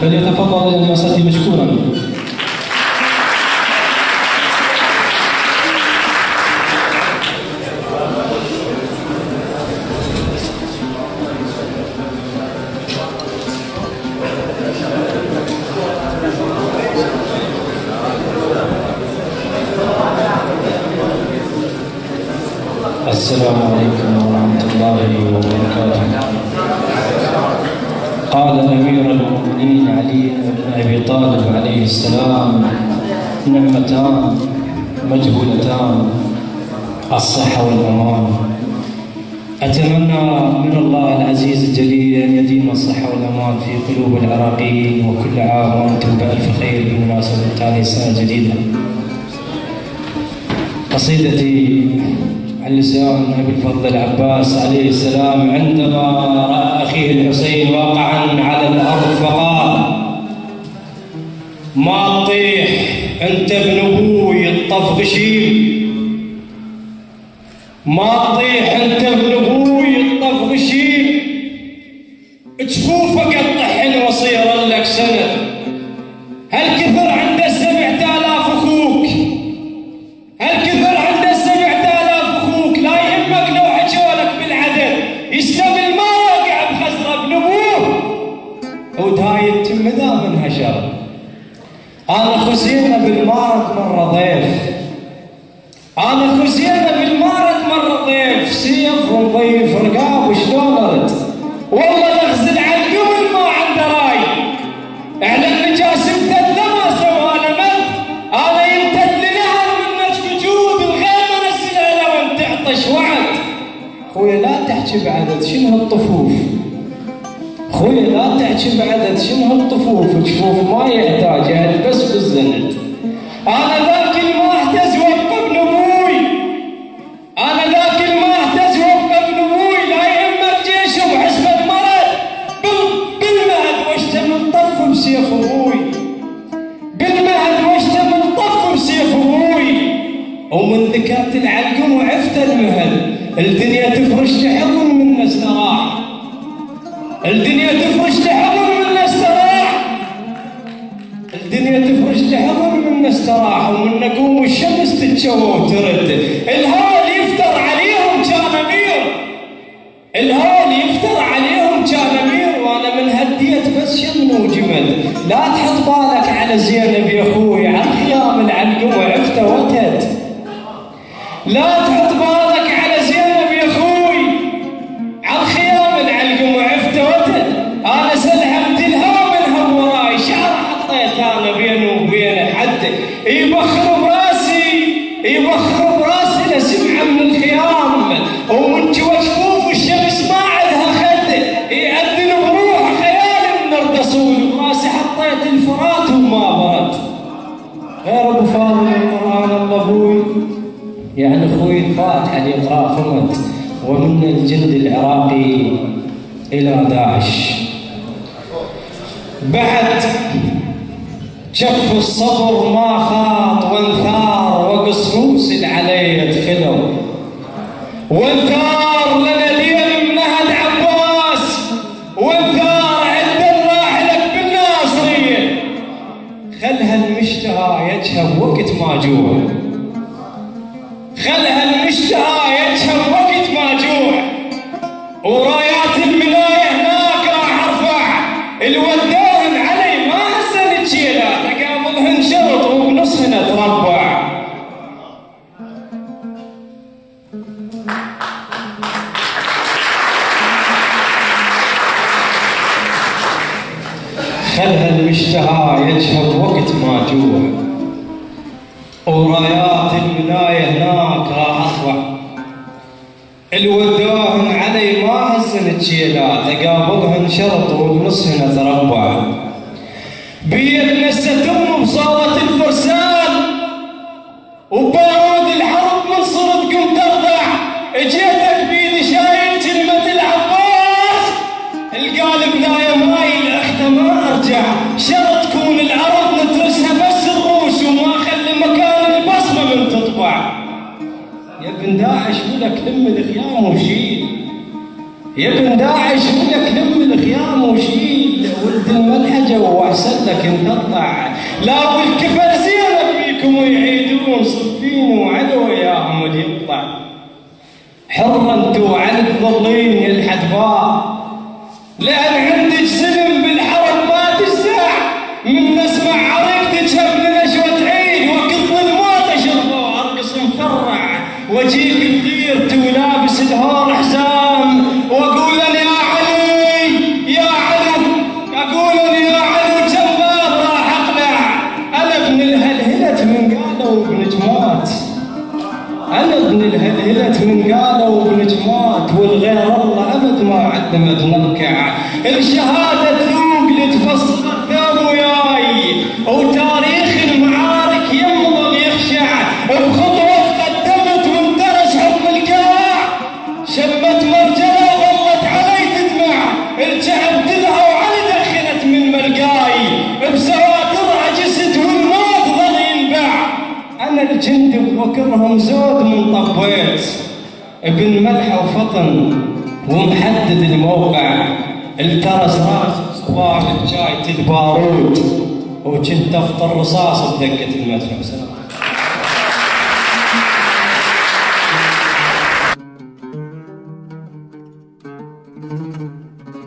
فليتفضل إلى المسجد مشكورا. السلام عليكم ورحمة الله وبركاته. قال أمير المؤمنين علي بن أبي طالب عليه السلام: نعمتان مجهولتان، الصحة والأمان. أتمنى من الله العزيز الجليل أن يديم الصحة والأمان في قلوب العراقيين، وكل عام وأنتم بألف خير بمناسبة تاني سنة جديدة. قصيدتي عن لسان أبي الفضل العباس عليه السلام عندما رأى أخيه الحسين واقعا على الأرض فقال: ما تطيح أنت ابن أبوي الطف غشيم، ما تطيح أنت ابن أبوي الطف غشيم، جفوفك الطحن وصير لك سند. هل كثر عنده 7000 أخوك، هل كثر عنده 7000 أخوك، لا يهمك لو حجولك بالعدد، يستقبل ما وقع بخزره ابن أبوه ودهاي يتم ذا من هشر. أنا خزينا بالمارد مرة ضيف، أنا خزينا بالمارد مرة ضيف، سيف ونضيف رقاب وشلون أرد، والله نغزل على القمل ما عنده راي، على النجاس امتد لما سوى مد، أنا يمتد لنهر من نجف وجود الغيمة نسلها لو انت عطش وعد. خويا لا تحكي بعدد شنو هالطفوف، خويا لا تحكي بعدد شنو هالطفوف، جفوف ما يحتاجها بس بالزند. أنا ذاك ما اهتز وابقى ابن أبوي، أنا ذاك ما اهتز وابقى ابن أبوي، لا يهمك جيش وحسبة مرض، بالمهد واشتمل طف بسيف أبوي، بالمهد واشتمل طف بسيف أبوي. ومن ذكرت العلقم وعفت المهل، الدنيا تفرش لحضن من استراح، الدنيا تفرش لحضن من استراح، الدنيا تفرش لحضن من استراح، ومن نقوم الشمس تتشوى وترد. الهول يفتر عليهم كان امير، الهول يفتر عليهم كان امير، وانا من هديت بس شمن وجمل. لا تحط بالك على زينب يا اخوي، على خيام العلقم وعفته وتد. لا تحط بالك على زينب يا اخوي، على خيام العلقم وعفته وتد. انا سلحمت الهوى منها وراي، شعر حطيت انا بينه وبينه حد يبخر براسي، يبخر براسي لسمعه من الخيام، ومن جوا جفوف والشمس ما عندها خد، يأذن بروح خيال من الرسول، براسي حطيت الفرات وما برد. غير ابو فاضل القران الله ابوي، يعني اخوي الفاتحه اللي يقرا خمد، ومن الجند العراقي الى داعش. بعد شف الصبر ما خاط وانثار، وقصروس العلي دخلوا، وانثار لنا دين منهد عباس، وانثار عند الراحلك بالناصريه. خلها المشتهى يجهب وقت ما جوع، خلها المشتهى يجهب وقت ما جوع، ورايات الملايه هناك راح ارفع، الوداهن علي ما هسن تشيلها، تقابلهن شرط وبنصهن تربع. خلها المشتهى يجهب وقت ما جوع، ورايات الملايه هناك راح ارفع، الوداهن علي ما هزن تشيلها، تقابلهن شرط وبنصهن تربع. بيد نستم بصالة الفرسان، وبارود الحرب من صرت قمت ارضع، اجيتك بيدي شايل كلمة العباس، القالب لا مايل اخته ما ارجع، شرط تكون الارض ندرسها بس الروس، وما خلي مكان البصمة من تطبع. يا ابن داعش ولك لم الخيام وشيل، يا ابن داعش ولك لم الخيام وشيل، ولد الملحجة الجو واحسن لك انت اطلع. لا بالكفر زينب بيكم ويعيدون صفين وعدو يا عمود يطلع. حر انت وعن تظلين يا الحدباء، لان عندك سلم بالحرم ما تجزع. من نسمع عريقتك ابن نشوة عيد وقت الظلمات اشربوا ارقص مفرع، واجيك بغيرتي ولابس الهور حزام، واقول يا علي يا علي، اقول يا علي جنباب راح اقلع. انا ابن الهلهلة من قالوا ابن جمات، انا ابن الهلهلة من قالوا ابن جمات، والغير الله ابد ما علمت نركع. الشهادة تذوق لتفصل الثوب وياي، وتاريخ المعارك يمضي يخشع. بخطوة تقدمت وانترس حكم الكاع، شبت مرجلة وظلت علي تدمع. الشعب تدعى وعلي دخلت من ملقاي، بسواتر عجست والموت ظل ينباع. انا الجند بفكرهم زود من طبيت، ابن ملحة وفطن ومحدد الموقع. الترس راس صباح الجاي تدبارود، وكنت افطر رصاص بدقة المدفع.